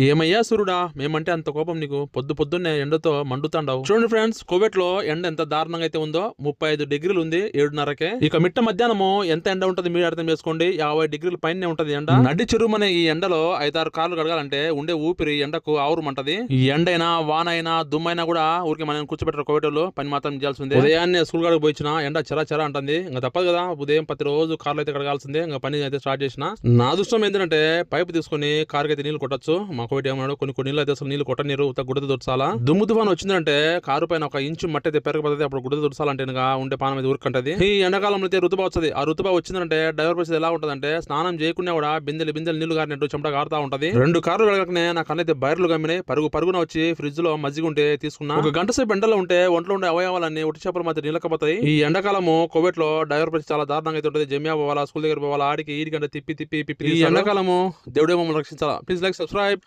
ఏమయ్యా సూర్యుడా మేమంటే అంత కోపం నీకు పొద్దున్నే ఎండతో మండుతాండావు. చూడండి ఫ్రెండ్స్, కోవెట్ లో ఎండ ఎంత దారుణంగా అయితే ఉందో 35 డిగ్రీలు ఉంది 7:30కే. ఇక మిట్ట మధ్యాహ్నము ఎంత ఎండ ఉంటది మీరు అర్థం చేసుకోండి. 50 డిగ్రీల పైనే ఉంటది ఎండ. నడి చెరుమనే ఈ ఎండలో 5-6 కార్లు కడగాలంటే ఉండే ఊపిరి ఎండకు ఆవురమంటది. ఈ ఎండైనా వానైనా దుమ్మైనా కూడా ఊరికి మనం కూర్చోబెట్టారు కోవెటోళ్ళు, పని మాత్రం చేయాల్సిందే. ఉదయాన్నే స్కూల్ కాడికి పోయినా ఎండ చెరా అంటుంది. ఇంకా తప్పదు కదా, ఉదయం ప్రతిరోజు కార్లు అయితే కడగాల్సిందే. ఇంకా పని అయితే స్టార్ట్ చేసిన. నా అదృష్టం ఏంటంటే పైపు తీసుకుని కారుకి అయితే నీళ్లు కొట్టచ్చు. మా కోవిడ్ ఏమన్నాడు, కొన్ని నీళ్ళు అయితే అసలు నీళ్లు కొట్టనీరు, గుడ్డ దుర్చాలా. దుమ్ము తుఫాను వచ్చిందంటే కారు పైన 1 ఇంచు మట్టి అయితే పెరగబోతుంది. అప్పుడు గుడ్డ దుర్చాలంటే ఉండే పానం మీద ఊరుకుంటది. ఈ ఎండాకాలంలో అయితే ఋతుబా వస్తుంది. ఆ ఋతుబా వచ్చిందంటే డ్రైవర్ పరిస్థితి ఎలా ఉంటదంటే స్నానం చేయకుండా కూడా బిందెలు నీళ్లు గారినట్టు చెమట కారుతా ఉంటది. 2 కార్లు కడగకనే నా కన్నైతే బైర్లు గమ్మినాయి. పరుగున వచ్చి ఫ్రిడ్జ్ లో మజ్జిగ ఉంటే తీసుకున్నా. 1 గంట సేపు ఎండలో ఉంటే ఒంట్లో ఉండే అవయవాలన్నీ ఉట్టి చేపల మధ్య నీళ్ళకపోతాయి. ఈ ఎండాకాలము కోవిడ్ లో డ్రైవర్ పరిస్థితి చాలా దారుణంగా అయితే ఉంటుంది. జమియా పోవాలా, స్కూల్ దగ్గర పోవాలా, ఆడికి ఈ గంట తిప్పి ఈ ఎండాకాలము దేవుడే మమ్మల్ని రక్షించాలా. Please like, subscribe.